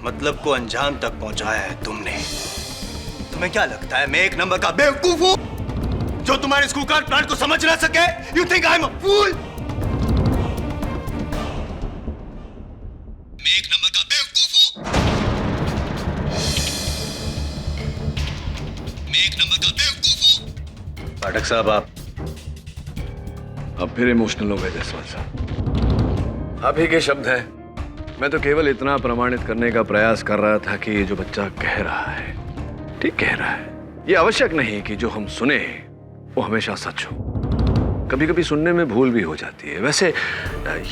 मतलब को अंजाम तक पहुंचाया है तुमने। तुम्हें क्या लगता है मैं एक नंबर का बेवकूफ हूं जो तुम्हारे स्कूल कार्ड प्लान को समझ ना सके? You think I am a fool? मैं एक नंबर का बेवकूफ हूं। मैं एक नंबर का बेवकूफ हूं। पाठक साहब आप फिर इमोशनल हो गए जसवाल साहब। आप ही के शब्द हैं। मैं तो केवल इतना प्रमाणित करने का प्रयास कर रहा था कि ये जो बच्चा कह रहा है ठीक कह रहा है। ये आवश्यक नहीं कि जो हम सुने वो हमेशा सच हो। कभी कभी सुनने में भूल भी हो जाती है। वैसे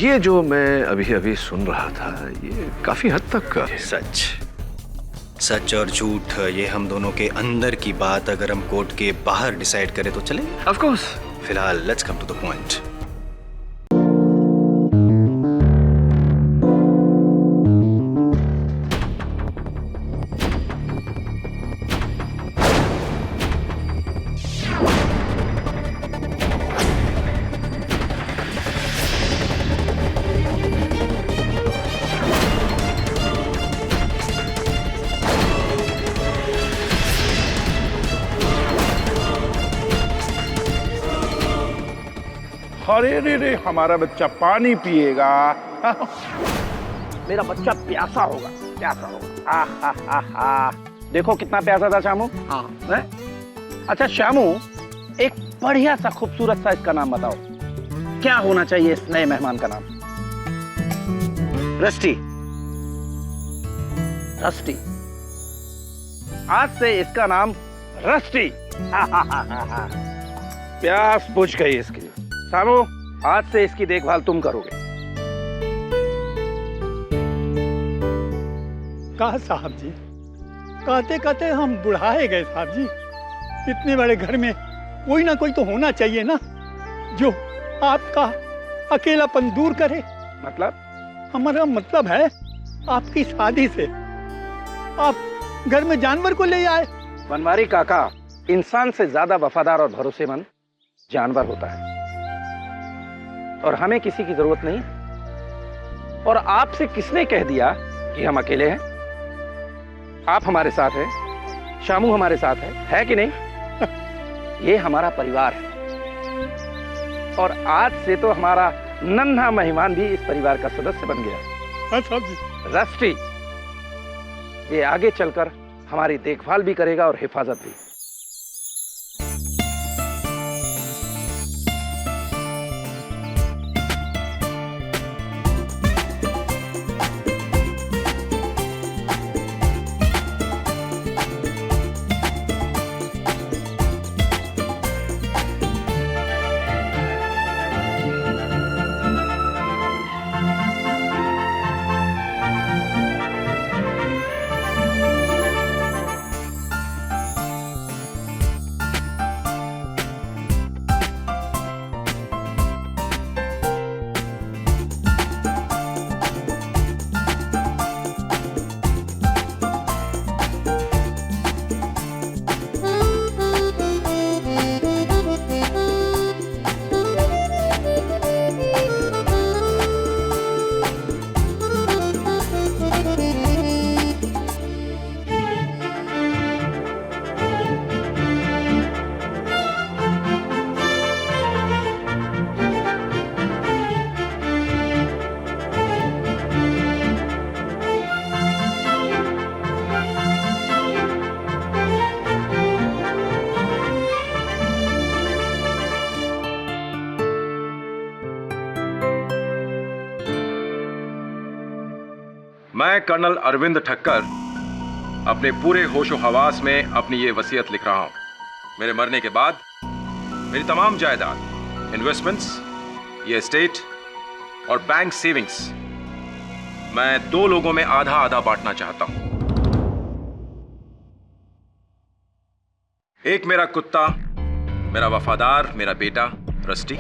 ये जो मैं अभी अभी सुन रहा था ये काफी हद तक सच और झूठ ये हम दोनों के अंदर की बात अगर हम कोर्ट के बाहर डिसाइड करें तो चले। Of course. फिलहाल let's come to the point. अरे रे रे, हमारा बच्चा पानी पिएगा। मेरा बच्चा प्यासा होगा, प्यासा होगा। देखो कितना प्यासा था शामू। हाँ। अच्छा शामू, एक बढ़िया सा खूबसूरत सा इसका नाम बताओ। क्या होना चाहिए इस नए मेहमान का नाम? रस्टी। रस्टी। आज से इसका नाम रस्टी। प्यास बुझ गई इसकी। सामू, आज से इसकी देखभाल तुम करोगे। कहा साहब जी, कहते कहते हम बुढ़ाए गए साहब जी। इतने बड़े घर में कोई ना कोई तो होना चाहिए ना जो आपका अकेलापन दूर करे। मतलब? हमारा मतलब है आपकी शादी से आप घर में जानवर को ले आए। बनवारी काका, इंसान से ज्यादा वफादार और भरोसेमंद जानवर होता है और हमें किसी की जरूरत नहीं। और आपसे किसने कह दिया कि हम अकेले हैं? आप हमारे साथ हैं, शामू हमारे साथ है कि नहीं? ये हमारा परिवार है और आज से तो हमारा नन्हा मेहमान भी इस परिवार का सदस्य बन गया। हाँ साहब जी। रस्टी, ये आगे चलकर हमारी देखभाल भी करेगा और हिफाजत भी। मैं कर्नल अरविंद ठक्कर अपने पूरे होशो हवास में अपनी ये वसीयत लिख रहा हूं। मेरे मरने के बाद मेरी तमाम जायदाद, इन्वेस्टमेंट्स, ये एस्टेट और बैंक सेविंग्स मैं 2 लोगों में आधा आधा बांटना चाहता हूं। एक मेरा कुत्ता, मेरा वफादार, मेरा बेटा रस्टी,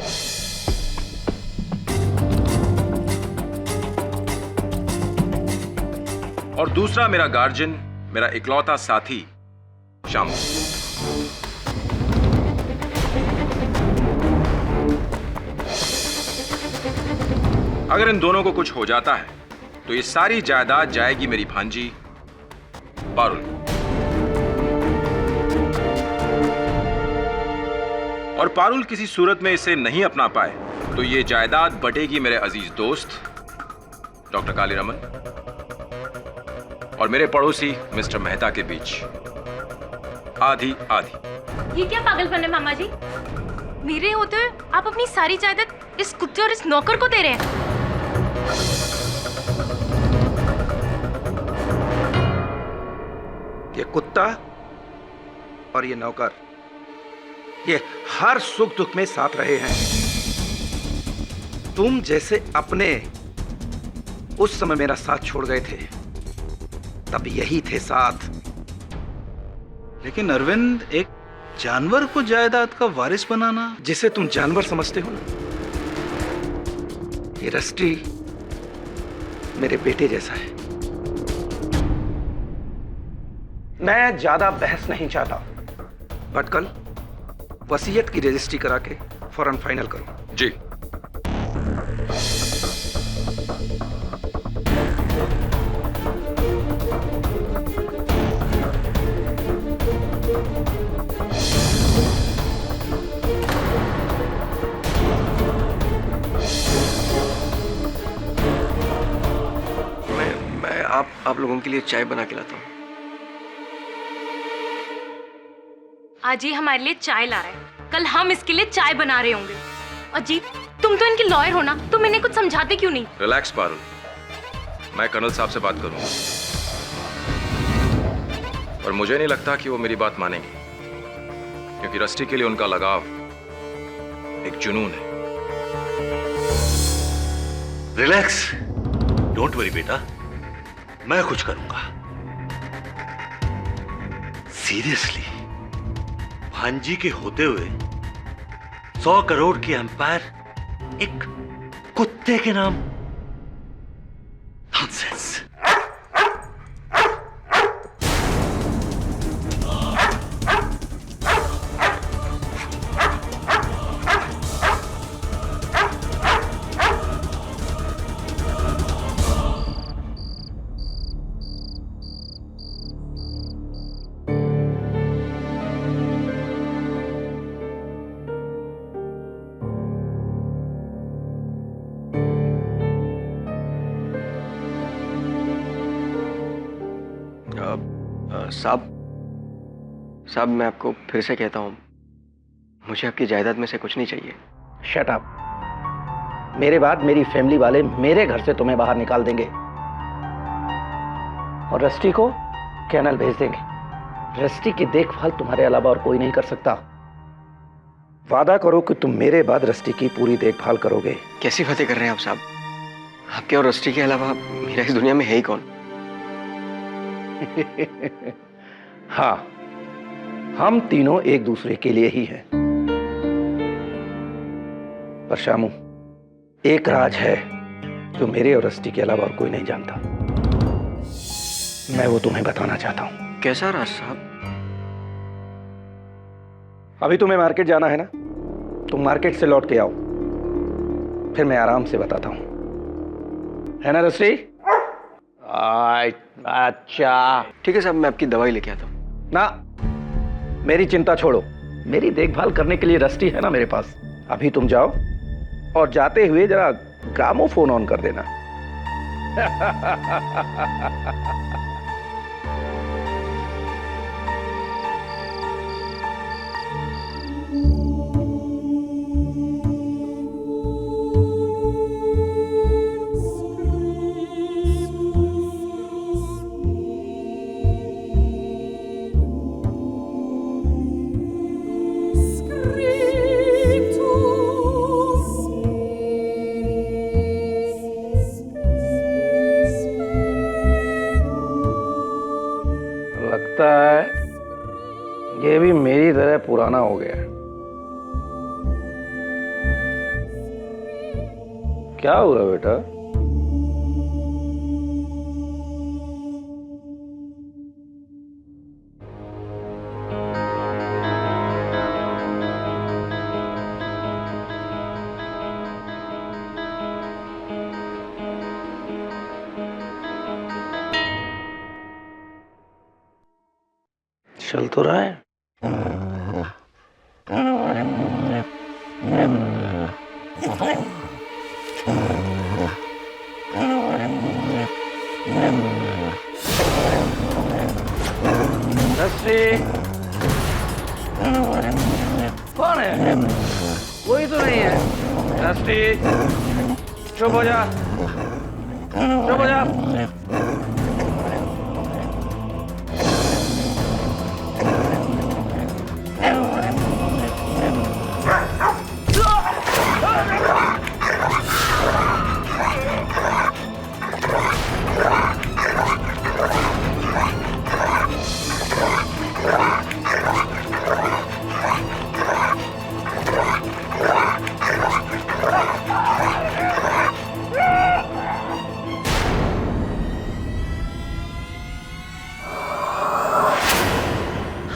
और दूसरा मेरा गार्जियन, मेरा इकलौता साथी शामू। अगर इन दोनों को कुछ हो जाता है तो ये सारी जायदाद जाएगी मेरी भांजी पारुल। और पारुल किसी सूरत में इसे नहीं अपना पाए तो ये जायदाद बटेगी मेरे अजीज दोस्त डॉक्टर काली रमन और मेरे पड़ोसी मिस्टर मेहता के बीच, आधी आधी। ये क्या पागलपन है मामा जी? मेरे होते हुए आप अपनी सारी जायदाद इस कुत्ते और इस नौकर को दे रहे हैं। ये कुत्ता और ये नौकर, ये हर सुख दुख में साथ रहे हैं। तुम जैसे अपने उस समय मेरा साथ छोड़ गए थे, तब यही थे साथ। लेकिन अरविंद, एक जानवर को जायदाद का वारिस बनाना। जिसे तुम जानवर समझते हो ना, ये रस्टी मेरे बेटे जैसा है। मैं ज्यादा बहस नहीं चाहता, बट कल वसीयत की रजिस्ट्री करा के फौरन फाइनल करो। जी। मैं आप लोगों के लिए चाय बना के लाता हूँ। आज ये हमारे लिए चाय ला रहा है, कल हम इसके लिए चाय बना रहे होंगे। अजीब, तुम तो इनके लॉयर हो ना, तुम इन्हें कुछ समझाते क्यों नहीं? रिलैक्स पारुल, मैं कर्नल साहब से बात करूंगा और मुझे नहीं लगता कि वो मेरी बात मानेंगे, क्योंकि रस्टी के लिए उनका लगाव एक जुनून है। रिलैक्स, डोंट वरी बेटा, मैं कुछ करूंगा। सीरियसली, भांजी के होते हुए 100 करोड़ की एम्पायर एक कुत्ते के नाम? नॉनसेंस। साहब, मैं आपको फिर से कहता हूँ, मुझे आपकी जायदाद में से कुछ नहीं चाहिए। Shut up. मेरे बाद मेरी फैमिली वाले मेरे घर से तुम्हें बाहर निकाल देंगे और रस्टी को कैनल भेज देंगे। रस्टी की देखभाल तुम्हारे अलावा और कोई नहीं कर सकता। वादा करो कि तुम मेरे बाद रस्टी की पूरी देखभाल करोगे। कैसी बातें कर रहे हैं आप साहब? आपके और रस्टी के अलावा मेरा इस दुनिया में है ही कौन? हाँ, हम तीनों एक दूसरे के लिए ही हैं। पर शामू, एक राज है जो मेरे और रस्टी के अलावा और कोई नहीं जानता। मैं वो तुम्हें बताना चाहता हूं। कैसा राज साहब? अभी तुम्हें मार्केट जाना है ना, तुम मार्केट से लौट के आओ, फिर मैं आराम से बताता हूं। है ना रस्टी? अच्छा ठीक है साहब, मैं आपकी दवाई लेके आता हूँ। ना, मेरी चिंता छोड़ो, मेरी देखभाल करने के लिए रस्टी है ना मेरे पास। अभी तुम जाओ और जाते हुए जरा ग्रामोफोन ऑन कर देना। लगता है ये भी मेरी तरह पुराना हो गया है। क्या हुआ बेटा? चल तो रहा है। रस्सी कौन है? कोई तो नहीं है। रस्सी चुप हो जा, चुप हो जा।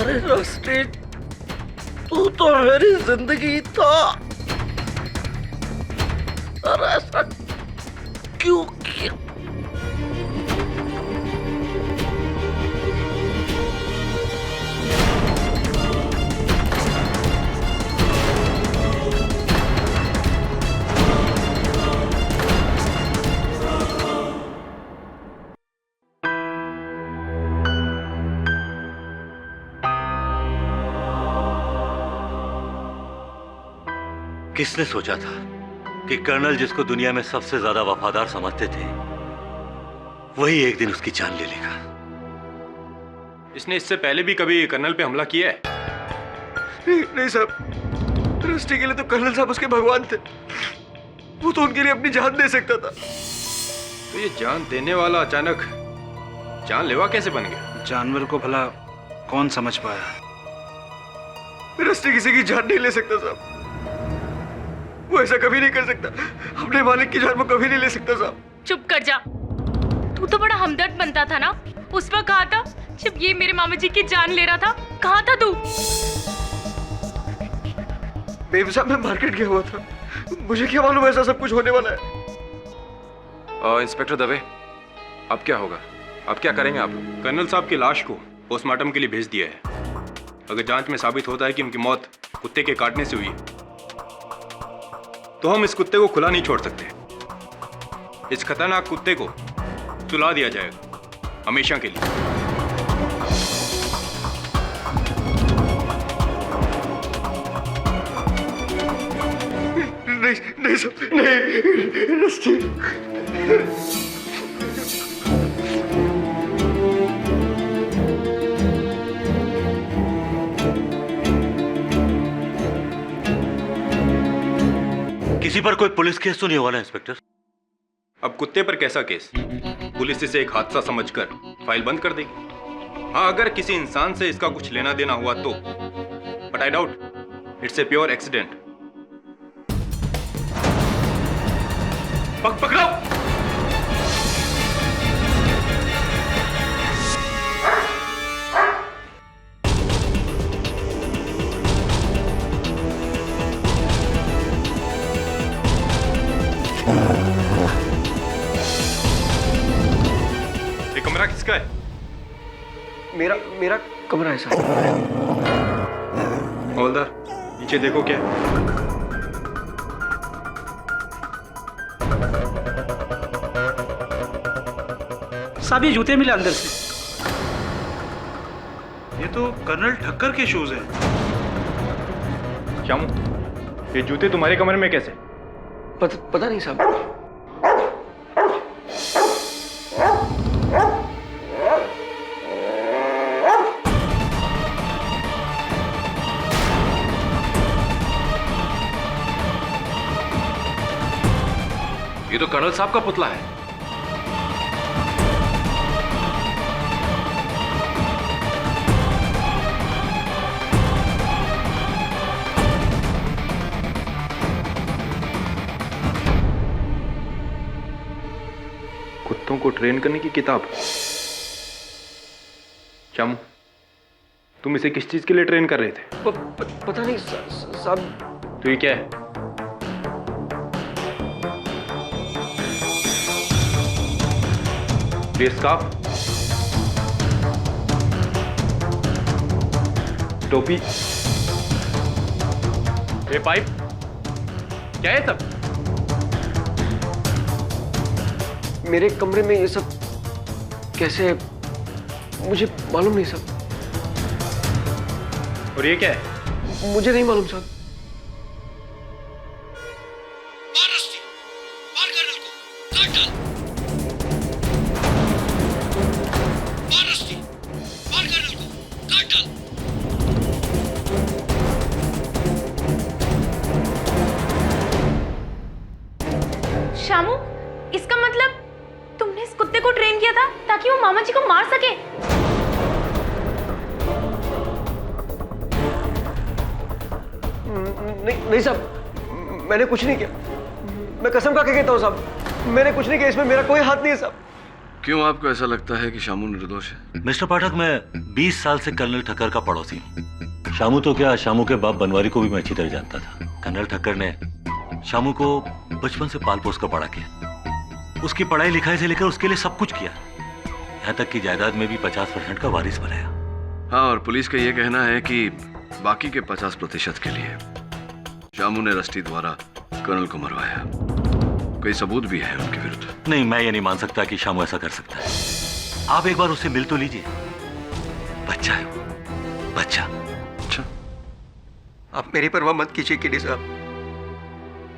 अरे रस्टी, तू तो मेरी जिंदगी था। और ऐसा क्यों किया? किसने सोचा था कि कर्नल जिसको दुनिया में सबसे ज्यादा वफादार समझते थे वही एक दिन उसकी जान ले लेगा। इसने इससे पहले भी कभी कर्नल पे हमला किया है? नहीं साहब, रस्टी के लिए तो कर्नल साहब उसके भगवान थे। वो तो उनके लिए अपनी जान दे सकता था। तो ये जान देने वाला अचानक जानलेवा कैसे बन गया? जानवर को भला कौन समझ पाया? रस्टी किसी की जान नहीं ले सकता साहब। वो ऐसा कभी नहीं कर सकता। अपने मालिक की जान वो कभी नहीं ले सकता साहब। चुप कर जा। तू तो बड़ा हमदर्द बनता था ना। उस वक्त कहा था जब ये मेरे मामा जी की जान ले रहा था। कहाँ था तू? बेबी साहब, मैं मार्केट गया हुआ था। मुझे क्या मालूम ऐसा सब कुछ होने वाला है। इंस्पेक्टर दवे, अब क्या होगा? अब क्या करेंगे आप? कर्नल साहब की लाश को पोस्टमार्टम के लिए भेज दिया है। अगर जांच में साबित होता है कि उनकी मौत कुत्ते के काटने से हुई है तो हम इस कुत्ते को खुला नहीं छोड़ सकते। इस खतरनाक कुत्ते को सुला दिया जाएगा हमेशा के लिए। नहीं सब नहीं। रस्टी किसी पर कोई पुलिस केस तो नहीं हुआ ना इंस्पेक्टर? अब कुत्ते पर कैसा केस? पुलिस इसे एक हादसा समझकर फाइल बंद कर देगी। हाँ, अगर किसी इंसान से इसका कुछ लेना देना हुआ तो, but I doubt. It's a pure accident. पकड़ाओ। ये कमरा किसका है? मेरा कमरा है साहब। हवलदार, नीचे देखो क्या है। साहब ये जूते मिले अंदर से। ये तो कर्नल ठक्कर के शूज हैं। श्यामू, ये जूते तुम्हारे कमरे में कैसे? पता नहीं साहब। ये तो कर्नल साहब का पुतला है। कुत्तों को ट्रेन करने की किताब। श्यामू, तुम इसे किस चीज के लिए ट्रेन कर रहे थे? पता नहीं साहब। तो ये क्या है? ये स्कार्फ? टोपी, ये पाइप, क्या है सब? मेरे कमरे में ये सब कैसे, मुझे मालूम नहीं साहब। और ये क्या है? मुझे नहीं मालूम साहब। शामू, इसका मतलब तुमने इस कुत्ते को ट्रेन किया था ताकि वो मामा जी को मार सके? नहीं साहब, मैंने कुछ नहीं किया। मैं कसम खा के कहता हूँ साहब, मैंने कुछ नहीं किया, इसमें मेरा कोई हाथ नहीं है साहब। क्यों आपको ऐसा लगता है कि शामू निर्दोष है? मिस्टर पाठक, मैं 20 साल से कर्नल ठक्कर का पड़ोसी हूँ। शामू तो क्या, शामू के बाप बनवारी को भी मैं अच्छी तरह जानता था। कर्नल ठक्कर ने शामू को बचपन से पाल पोस कर बड़ा किया, उसकी पढ़ाई लिखाई से लेकर उसके लिए सब कुछ किया, यहाँ तक कि जायदाद में भी 50% का वारिस बनाया। हाँ, और पुलिस का ये कहना है कि बाकी के 50% के लिए शामू ने रस्टी द्वारा कर्नल को मरवाया। कोई सबूत भी है उनके विरुद्ध। नहीं, मैं ये नहीं मान सकता कि शामू ऐसा कर सकता है। आप एक बार उससे मिल तो लीजिए, बच्चा है वो, बच्चा। अच्छा, आप मेरी परवाह मत कीजिए केडी साहब,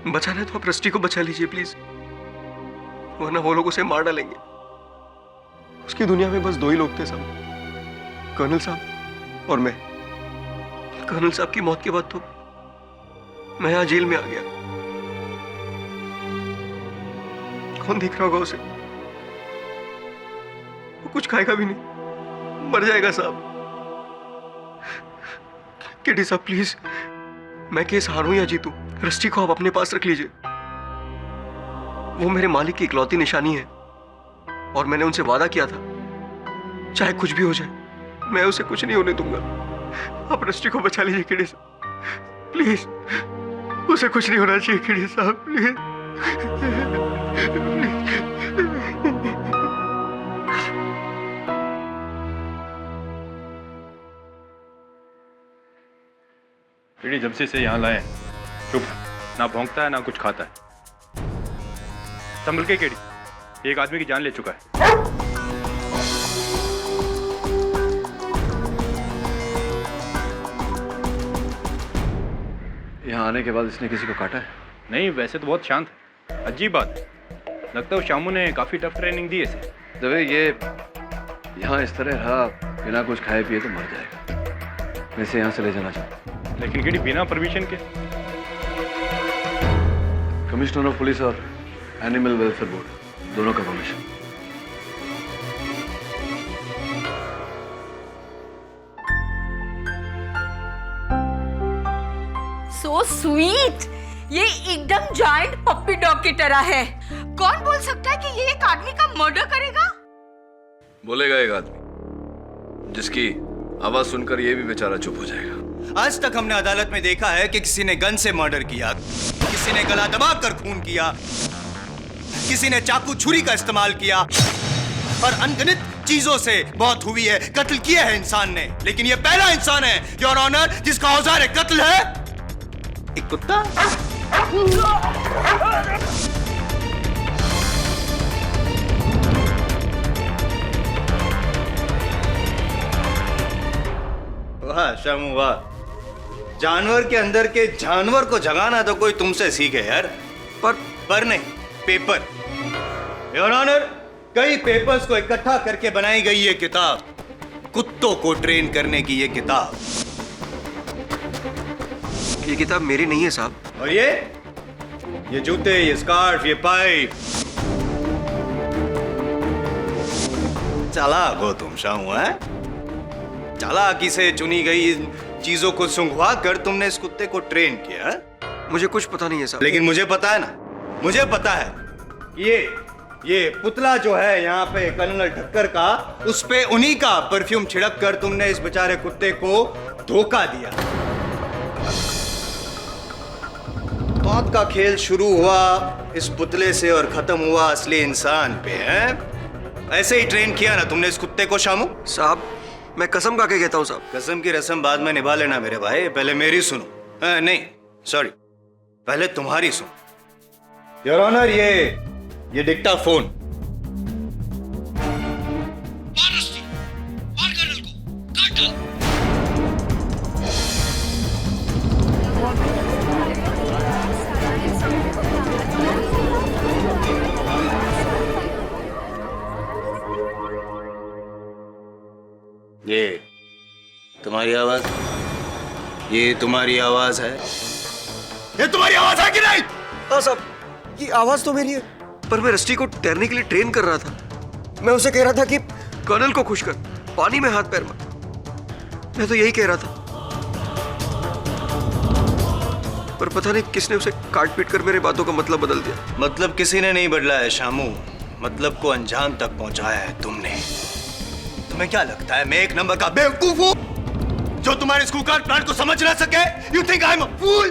बचाना है तो आप रस्टी को बचा लीजिए प्लीज, वरना वो लोग उसे मार डालेंगे। उसकी दुनिया में बस 2 ही लोग थे साहब, कर्नल साहब और मैं। कर्नल साहब की मौत के बाद तो मैं यहां जेल में आ गया। कौन देख रहा होगा उसे? वो कुछ खाएगा भी नहीं, मर जाएगा साहब। केडी साहब प्लीज, मैं केस हारूं या जीतूं, रस्टी को आप अपने पास रख लीजिए। वो मेरे मालिक की इकलौती निशानी है और मैंने उनसे वादा किया था, चाहे कुछ भी हो जाए मैं उसे कुछ नहीं होने दूंगा। आप रस्टी को बचा लीजिए केडी साहब प्लीज, उसे कुछ नहीं होना चाहिए केडी साहब प्लीज। केडी जब से इसे यहाँ लाए चुप, ना भौंकता है ना कुछ खाता है। संभल के केडी, एक आदमी की जान ले चुका है। यहाँ आने के बाद इसने किसी को काटा है? नहीं, वैसे तो बहुत शांत है। अजीब बात है, लगता है शामू ने काफी टफ ट्रेनिंग दी है इसे। जब ये यहाँ इस तरह रहा बिना कुछ खाए पिए तो मर जाएगा। मैं इसे यहाँ से ले जाना चाहता हूँ। लेकिन केडी बिना परमिशन के? कमिश्नर ऑफ पुलिस और एनिमल वेलफेयर बोर्ड दोनों का परमिशन। सो स्वीट, ये एकदम जायंट पप्पी डॉग की तरह है। कौन बोल सकता है कि ये एक आदमी का मर्डर करेगा? बोलेगा एक आदमी जिसकी आवाज सुनकर ये भी बेचारा चुप हो जाएगा। आज तक हमने अदालत में देखा है कि किसी ने गन से मर्डर किया, किसी ने गला दबाकर खून किया, किसी ने चाकू छुरी का इस्तेमाल किया और अनगिनत चीजों से मौत हुई है, कत्ल किया है इंसान ने। लेकिन ये पहला इंसान है योर ऑनर जिसका औजार कत्ल है एक कुत्ता। वाह शामू वाह, जानवर के अंदर के जानवर को जगाना तो कोई तुमसे सीखे यार। पर नहीं, पेपर। योर ऑनर, कई पेपर्स को इकट्ठा करके बनाई गई ये किताब, कुत्तों को ट्रेन करने की ये किताब। ये किताब मेरी नहीं है साहब। और ये जूते, ये स्कार्फ, ये पाइप। चालाक हो तुम शामू, है? चालाकी से चुनी गई चीजों को सुंघवा कर तुमने इस कुत्ते को ट्रेन किया है? मुझे कुछ पता नहीं है साहब। लेकिन मुझे पता है ना, मुझे पता है कि ये पुतला जो है यहाँ पे कर्नल ठक्कर का, उस पे उन्हीं का परफ्यूम छिड़क कर तुमने इस बेचारे कुत्ते को धोखा दिया। मौत का खेल शुरू हुआ इस पुतले से और खत्म हुआ असली इंसान पे, है? ऐसे ही ट्रेन किया ना तुमने इस कुत्ते को शामू? साहब मैं कसम खा के कहता हूँ साहब। कसम की रस्म बाद में निभा लेना मेरे भाई, पहले मेरी सुनो। नहीं सॉरी, पहले तुम्हारी सुनो। योर ऑनर, ये डिक्टा फोन। ये तुम्हारी आवाज, ये तुम्हारी आवाज है, ये तुम्हारी आवाज है कि नहीं? हाँ साहब, ये आवाज तो मेरी है, पर मैं रस्टी को तैरने के लिए ट्रेन कर रहा था। मैं उसे कह रहा था कि कर्नल को खुश कर, पानी में हाथ पैर मार। मैं तो यही कह रहा था, पर पता नहीं किसने उसे काट पीट कर मेरे बातों का मतलब बदल दिया। मतलब किसी ने नहीं बदला है शामू, मतलब को अंजाम तक पहुंचाया है तुमने। तुम्हें क्या लगता है मैं एक नंबर का बेवकूफ हूं जो तुम्हारे स्कूल कार्ड प्लान को समझ ना सके? You think I am a fool?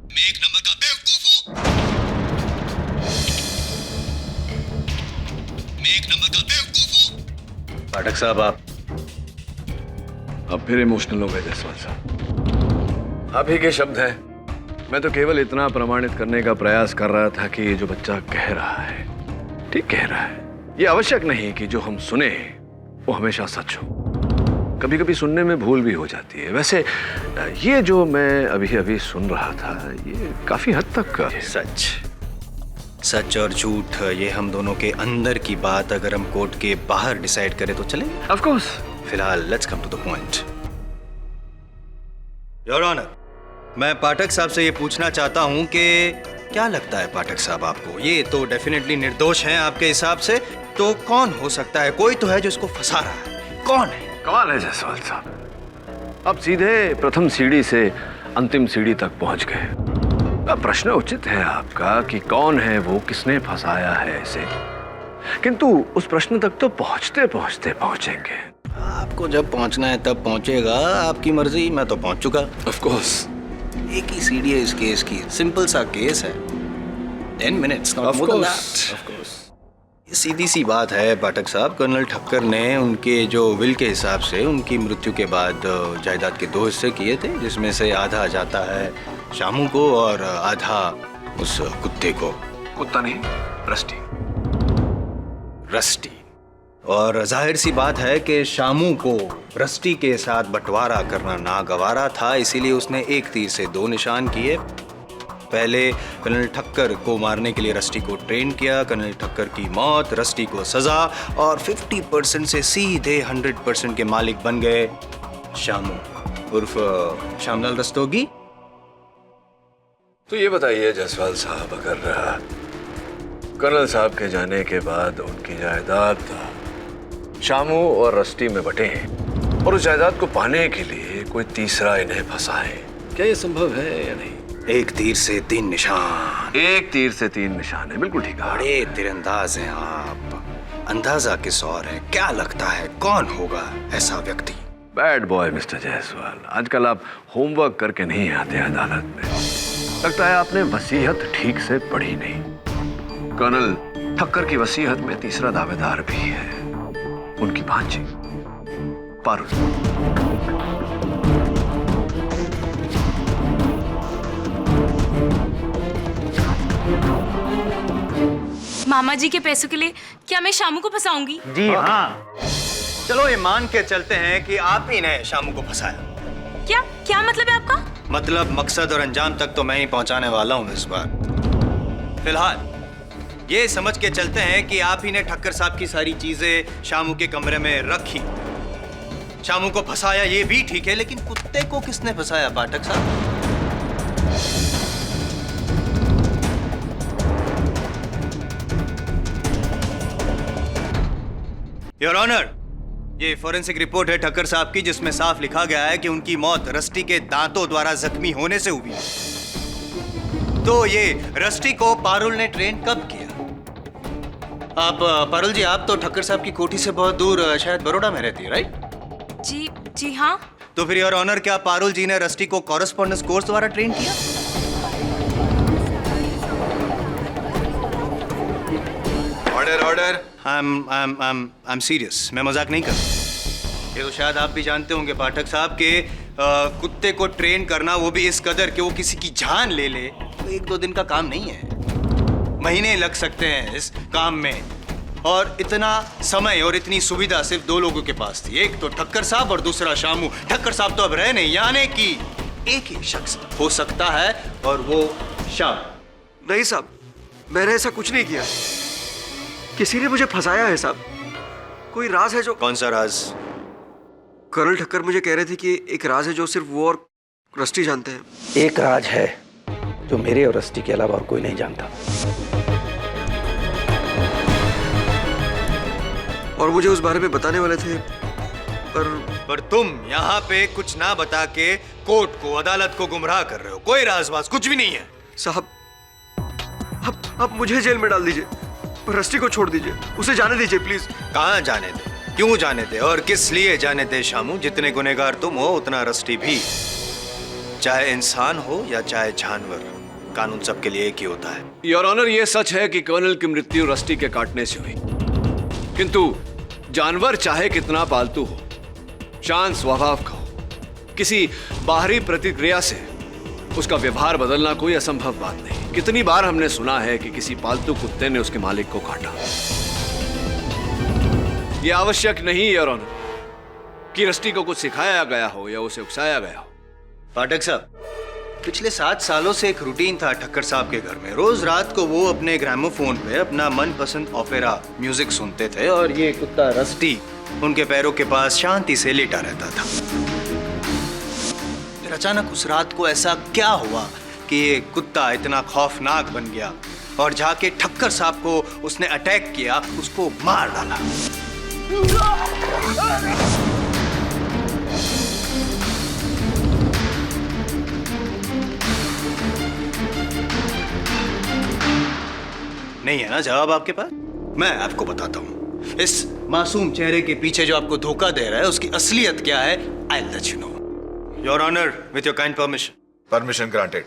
मैं एक नंबर का बेवकूफ हूं? मैं एक नंबर का बेवकूफ हूं? पाठक साहब, अब फिर इमोशनल हो गए जायसवाल साहब। आप ही के शब्द हैं। मैं तो केवल इतना प्रमाणित करने का प्रयास कर रहा था कि ये जो बच्चा कह रहा है ठीक कह रहा है। ये आवश्यक नहीं कि जो हम सुने वो हमेशा सच हो, कभी कभी सुनने में भूल भी हो जाती है। वैसे ये जो मैं अभी अभी सुन रहा था ये काफी हद तक सच सच और झूठ ये हम दोनों के अंदर की बात अगर हम कोर्ट के बाहर डिसाइड करें तो चले। Of course. फिलहाल let's come to the point. Your honour, मैं पाठक साहब से ये पूछना चाहता हूं कि क्या लगता है पाठक साहब आपको, ये तो डेफिनेटली निर्दोष हैं आपके हिसाब से, तो कौन हो सकता है? कोई तो है जो इसको फंसा रहा है, कौन है? कमाल है जायसवाल साहब, अब सीधे प्रथम सीढ़ी से अंतिम सीढ़ी तक पहुंच गए। अब प्रश्न उचित है आपका कि कौन है वो, किसने फंसाया है इसे, किंतु उस प्रश्न तक तो पहुंचते पहुंचते पहुंचेंगे। आपको जब पहुंचना है तब पहुंचेगा, आपकी मर्जी। मैं तो पहुंच चुका। Of course. एक ही सीढ़ी है इस केस की, सिंपल सा केस है, 10 minutes, not more than that. Of course. ये सीधी सी बात है पाठक साहब, कर्नल ठक्कर ने उनके जो विल के हिसाब से उनकी मृत्यु के बाद जायदाद के 2 हिस्से किए थे, जिसमें से आधा जाता है शामू को और आधा उस कुत्ते को। कुत्ता नहीं, रस्टी। रस्टी। और जाहिर सी बात है कि शामू को रस्टी के साथ बंटवारा करना नागवारा था, इसीलिए उसने एक तीर से 2 निशान किए। पहले कर्नल ठक्कर को मारने के लिए रस्टी को ट्रेन किया, कर्नल ठक्कर की मौत, रस्टी को सजा, और 50% से सीधे 100% के मालिक बन गए शामू उर्फ श्यामलाल रस्तोगी। तो ये बताइए जायसवाल साहब, अगर कर्नल साहब के जाने के बाद उनकी जायदाद शामू और रस्टी में बटे और उस जायदाद को पाने के लिए कोई तीसरा इन्हें फंसाए, क्या ये संभव है या नहीं? एक तीर से 3 निशान। एक तीर से 3 निशान है, बिल्कुल ठीक है। बड़े तीरंदाज हैं आप, अंदाजा किस और है। क्या लगता है कौन होगा ऐसा व्यक्ति? बैड बॉय मिस्टर जायसवाल, आजकल आप होमवर्क करके नहीं आते अदालत में। लगता है आपने वसीयत ठीक से पढ़ी नहीं। कर्नल ठक्कर की वसीयत में तीसरा दावेदार भी है, उनकी भांजी पारुल। मामा जी के पैसों के लिए क्या मैं शामू को फंसाऊंगी? जी हाँ। चलो ये मान के चलते हैं कि आप ही ने शामू को फंसाया। क्या क्या मतलब है आपका? मतलब मकसद और अंजाम तक तो मैं ही पहुंचाने वाला हूं इस बार। फिलहाल ये समझ के चलते हैं कि आप ही ने ठक्कर साहब की सारी चीजें शामू के कमरे में रखी, शामू को फंसाया, ये भी ठीक है, लेकिन कुत्ते को किसने फंसाया पाठक साहब? योर ऑनर, ये फॉरेंसिक रिपोर्ट है ठक्कर साहब की, जिसमें साफ लिखा गया है कि उनकी मौत रस्टी के दांतों द्वारा जख्मी होने से हुई। तो ये रस्टी को पारुल ने ट्रेन कब किया? आप पारुल जी, आप तो ठक्कर साहब की कोठी से बहुत दूर शायद बड़ौदा में रहती है, राइट? जी हाँ। तो फिर योर ऑनर, क्या पारुल जी ने रस्टी को कॉरेस्पॉन्डेंस कोर्स द्वारा ट्रेन किया? Order order. I'm serious. मैं मजाक नहीं कर रहा। ये तो शायद आप भी जानते होंगे पाठक साहब के कुत्ते को ट्रेन करना, वो भी इस कदर कि वो किसी की जान ले ले, तो 1-2 दिन का काम नहीं है। महीने लग सकते हैं इस काम में। और इतना समय और इतनी सुविधा सिर्फ 2 लोगों के पास थी, एक तो ठक्कर साहब और दूसरा शामू। ठक्कर साहब तो अब रहे नहीं, यानी कि एक ही शख्स हो सकता है और वो शाम। नहीं साहब, मैंने ऐसा कुछ नहीं किया। किसी ने मुझे फंसाया है साहब। कोई राज है जो... कौन सा राज? कर्नल ठक्कर मुझे कह रहे थे कि एक राज है जो सिर्फ वो और रस्टी जानते हैं। एक राज है जो मेरे और रस्टी के अलावा और कोई नहीं जानता। और मुझे उस बारे में बताने वाले थे, पर तुम यहाँ पे कुछ ना बता के कोर्ट को, अदालत को गुमराह कर रहे हो। कोई राजबाज कुछ भी नहीं है। साहब, अब मुझे जेल में डाल दीजिए, रस्टी को छोड़ दीजिए, उसे जाने दीजिए प्लीज। कहाँ जाने दे, क्यों जाने दे और किस लिए जाने दे शामू? जितने गुनहगार तुम हो उतना रस्टी भी। चाहे इंसान हो या चाहे जानवर, कानून सबके लिए एक ही होता है। योर ऑनर, ये सच है कि कर्नल की मृत्यु रस्टी के काटने से हुई, किंतु जानवर चाहे कितना पालतू हो, शांत स्वभाव का हो, किसी बाहरी प्रतिक्रिया से उसका व्यवहार बदलना कोई असंभव बात नहीं। कितनी बार हमने सुना है कि किसी पालतू कुत्ते ने उसके मालिक को काटा। यह आवश्यक नहीं योर ऑनर कि रस्टी को कुछ सिखाया गया हो या उसे उकसाया गया हो। पाठक साहब, पिछले 7 सालों से एक रूटीन था ठक्कर साहब के घर में। रोज रात को वो अपने ग्रामोफोन पे अपना मनपसंद ओपेरा म्यूजिक सुनते थे और ये कुत्ता रस्टी उनके पैरों के पास शांति से लेटा रहता था। फिर अचानक उस रात को ऐसा क्या हुआ कि ये कुत्ता इतना खौफनाक बन गया और जाके ठक्कर साहब को उसने अटैक किया, उसको मार डाला। नहीं है ना जवाब आपके पास? मैं आपको बताता हूं। इस मासूम चेहरे के पीछे जो आपको धोखा दे रहा है उसकी असलियत क्या है? I'll let you know. Your Honor, with your kind permission. Permission granted.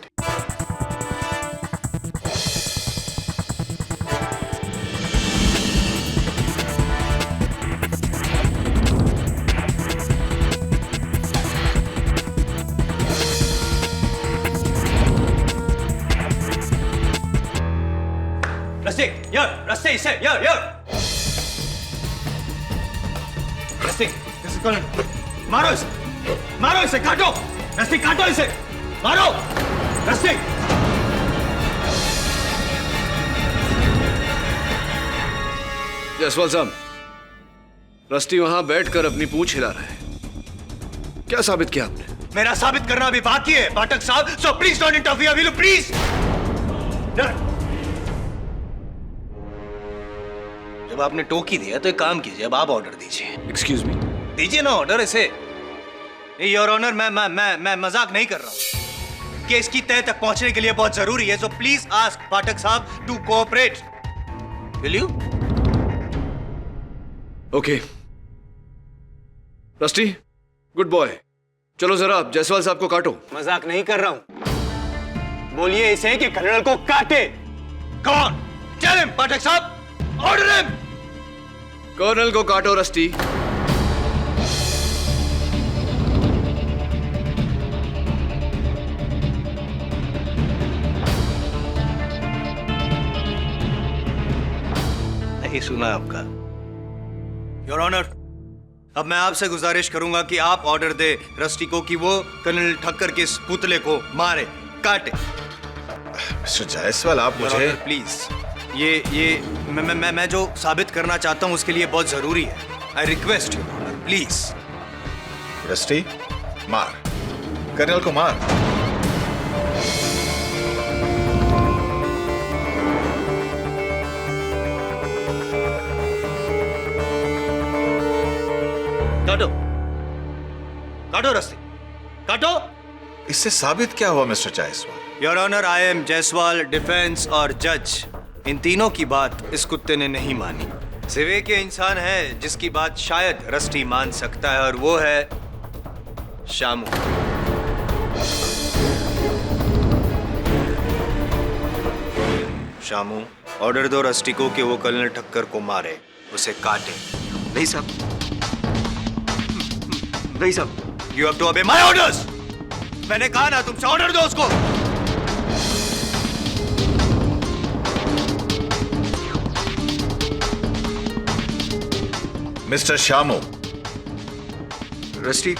Rusty, here. Rusty, this is Colonel. मारो इसे, काटो। Rusty, काटो इसे, मारो। Rusty. जयसवाल साहब, रस्टी वहां बैठकर अपनी पूंछ हिला रहा है। क्या साबित किया आपने? मेरा साबित करना अभी बाकी है पाठक साहब, so please don't interfere, will you please? जब आपने टोकी दिया तो एक काम कीजिए, अब आप ऑर्डर दीजिए। एक्सक्यूज मी, दीजिए ना ऑर्डर इसे। योर ऑनर, मैं मजाक नहीं कर रहा हूं। केस की तह तक पहुंचने के लिए बहुत जरूरी है, सो प्लीज आस्क पाठक साहब to cooperate. Will you? Okay. Rusty, good boy, चलो जरा जयसवाल साहब को काटो। मजाक नहीं कर रहा हूं। बोलिए इसे कि कर्नल को काटे। कौन? टेल हिम पाठक साहब, ऑर्डर हिम। कर्नल को काटो रस्टी। नहीं सुना आपका? योर ऑनर, अब मैं आपसे गुजारिश करूंगा कि आप ऑर्डर दे रस्टी को कि वो कर्नल ठक्कर के इस पुतले को मारे, काटे। मिस्टर जायसवाल, आप मुझे प्लीज, ये मैं जो साबित करना चाहता हूं उसके लिए बहुत जरूरी है। I request you honour, please. Rusty, मार, कर्नल को मार। काटो, काटो रस्टी, काटो। इससे साबित क्या हुआ mister Jaiswal? Your honour, I am Jaiswal, defence और जज। इन तीनों की बात इस कुत्ते ने नहीं मानी। सिर्फ एक इंसान है जिसकी बात शायद रस्टी मान सकता है और वो है शामू। शामू, ऑर्डर दो रस्टी को कि वो कर्नल ठक्कर को मारे। उसे काटे। नहीं साहब, नहीं साहब। You have to obey my orders. मैंने कहा ना तुमसे ऑर्डर दो उसको। मिस्टर शामू। रस्टी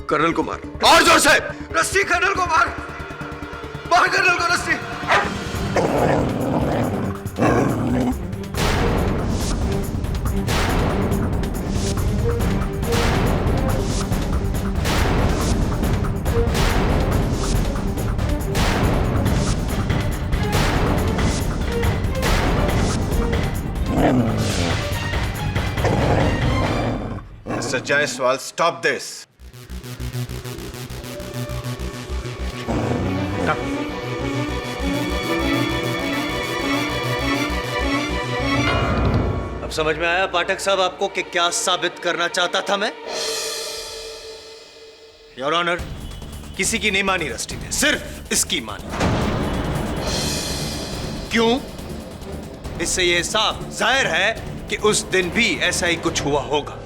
कर्नल को मार। और जोर से। रस्टी कर्नल को मार। मार कर्नल को rusty. Mr. Jaiswal, stop this. अब समझ में आया पाठक साहब आपको कि क्या साबित करना चाहता था मैं? योर ऑनर, किसी की नहीं मानी रस्टी ने, सिर्फ इसकी मानी। क्यों? इससे यह साफ जाहिर है कि उस दिन भी ऐसा ही कुछ हुआ होगा।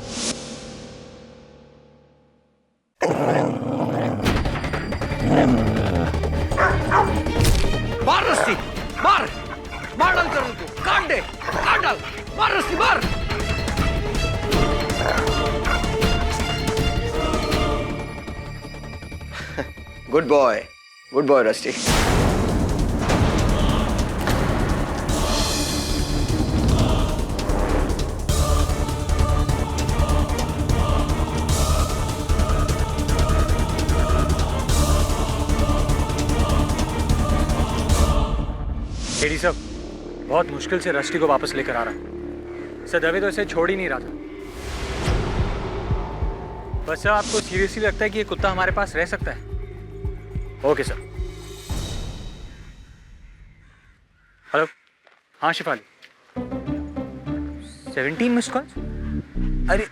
मार रस्सी, मार मार डाल कर उनको, काट दे, काट डाल, मार रस्सी, मार। Good boy rusty. एडी साहब, बहुत मुश्किल से रस्टी को वापस लेकर आ रहा है। सर दवे तो इसे छोड़ ही नहीं रहा था। बस सर, आपको सीरियसली लगता है कि ये कुत्ता हमारे पास रह सकता है? Okay sir. हेलो, हाँ शिफाली। 17 missed calls? अरे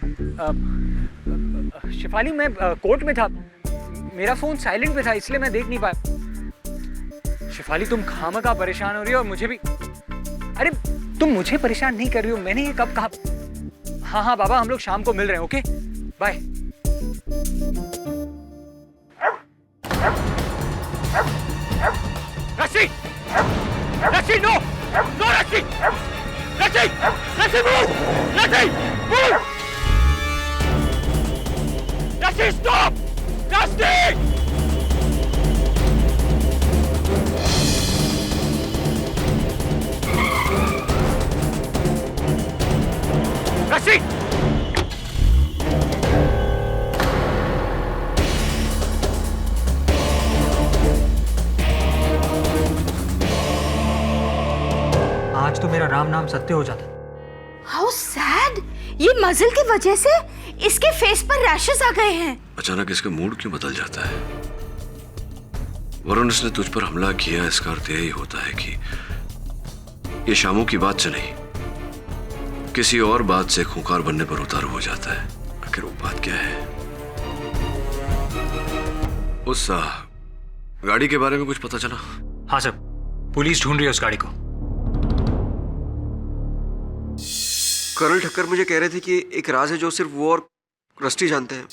शिफाली, मैं कोर्ट में था, मेरा फोन साइलेंट पे था, इसलिए मैं देख नहीं पाया। शिफाली, तुम खामखा परेशान हो रही हो और मुझे भी। अरे तुम मुझे परेशान नहीं कर रही हो, मैंने ये कब कहा? हाँ हाँ बाबा, हम लोग शाम को मिल रहे हैं। Okay bye. रस्सी, रस्सी, नो नो, रस्सी, रस्सी, रस्सी, मूव, रस्सी, मूव, रस्सी, स्टॉप, रस्सी। रस्सी! आज तो मेरा राम नाम सत्य हो जाता। How sad! ये मजल की वजह से इसके फेस पर रैशेस आ गए हैं। अचानक इसका मूड क्यों बदल जाता है? वरुण, इसने तुझ पर हमला किया, इसका अर्थ यही होता है कि ये शामू की बात से नहीं, किसी और बात से खूंखार बनने पर उतारू हो जाता है। आखिर वो बात क्या है? उस गाड़ी के बारे में कुछ पता चला? हाँ सर, पुलिस ढूंढ रही है उस गाड़ी को। कर्नल ठक्कर मुझे कह रहे थे कि एक राज है जो सिर्फ वो और रस्टी जानते हैं।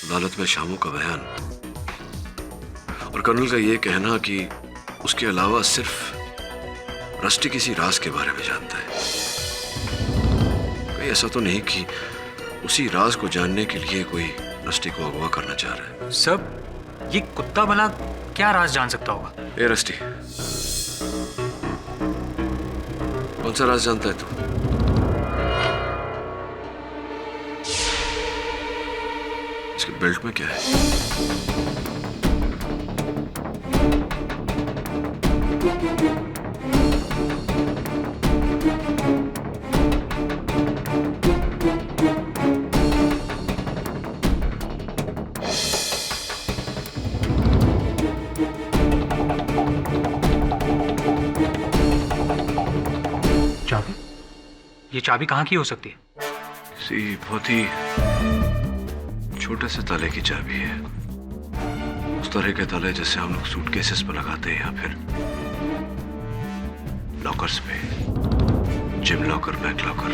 अदालत में शामू का बयान और कर्नल का ये कहना कि उसके अलावा सिर्फ रस्टी किसी राज के बारे में जानता है। कहीं ऐसा तो नहीं कि उसी राज को जानने के लिए कोई रस्टी को अगवा करना चाह रहा है? सब ये कुत्ता भला क्या राज जान सकता होगा? ए रस्टी, कौन सा राज जानता है तू? इसके बेल्ट में क्या है? चाबी? ये चाबी कहाँ की हो सकती है? किसी बहुत ही छोटे से ताले की चाबी है। उस तरह के ताले जैसे हम लोग सूटकेसेस पर लगाते हैं या फिर लॉकर्स पे। Gym locker, back locker.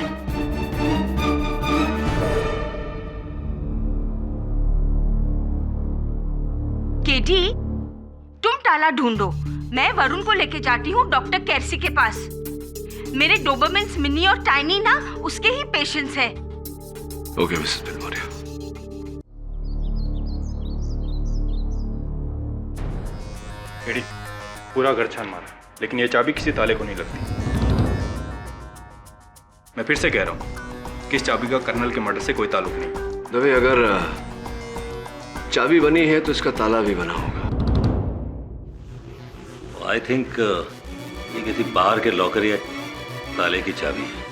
Katie, तुम ताला ढूंढो, मैं वरुण को लेके जाती हूँ डॉक्टर कैरसी के पास। मेरे डोबरमेंस मिनी और टाइनी ना उसके ही पेशेंट्स हैं। Okay Mrs Bilimoria. एडी, पूरा घर छान मारा, लेकिन ये चाबी किसी ताले को नहीं लगती। मैं फिर से कह रहा हूँ कि इस चाबी का कर्नल के मर्डर से कोई ताल्लुक नहीं। दबे, अगर चाबी बनी है तो इसका ताला भी बना होगा। आई थिंक ये किसी बाहर के लॉकर या ताले की चाबी है।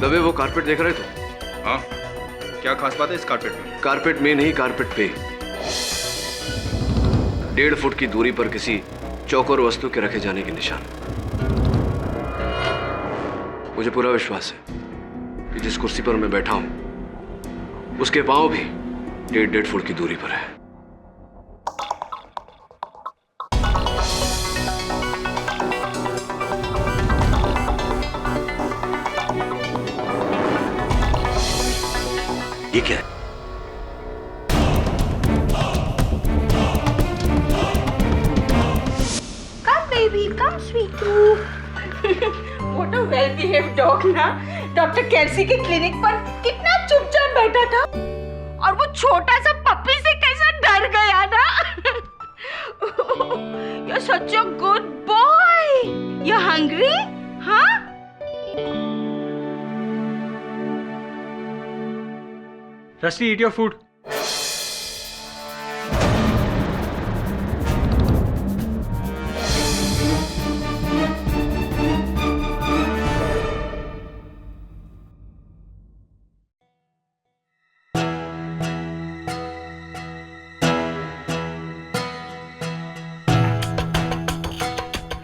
दबे, वो कारपेट देख रहे थे? हाँ, क्या खास बात है इस कारपेट में? कारपेट में नहीं, कारपेट पे 1.5 फुट की दूरी पर किसी चौकोर वस्तु के रखे जाने के निशान। मुझे पूरा विश्वास है कि जिस कुर्सी पर मैं बैठा हूं उसके पांव भी 1.5 फुट की दूरी पर है। ये क्या है? Come baby, come sweet. What a well-behaved dog ना। डॉक्टर कैरसी के क्लिनिक पर कितना चुपचाप बैठा था, और वो छोटा सा पप्पी से कैसा डर गया ना। You're such a good boy. You're hungry? हाँ? Rusty, eat your food.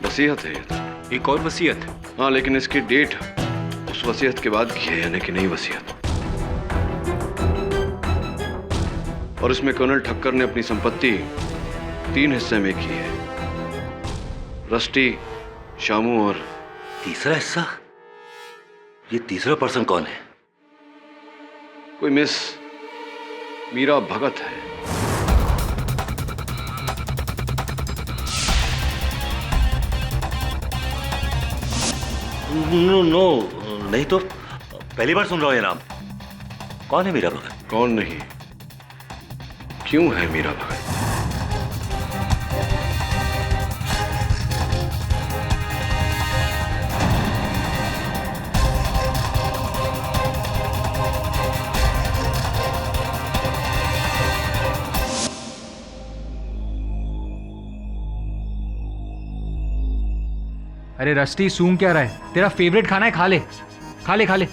वसीयत है ये तो। एक और वसीयत? हाँ, लेकिन इसकी डेट उस वसीयत के बाद की है, यानी कि नई वसीयत। और इसमें कर्नल ठक्कर ने अपनी संपत्ति 3 हिस्से में की है। रस्टी, शामू और तीसरा हिस्सा? ये तीसरा पर्सन कौन है? कोई मिस मीरा भगत है। नो, नहीं तो पहली बार सुन रहा हूं ये नाम। कौन है मीरा भगत? कौन नहीं, क्यों है मीरा भगत? अरे रस्टी, सूंघ क्या रहा है? तेरा फेवरेट खाना है, खा ले खा ले खा ले।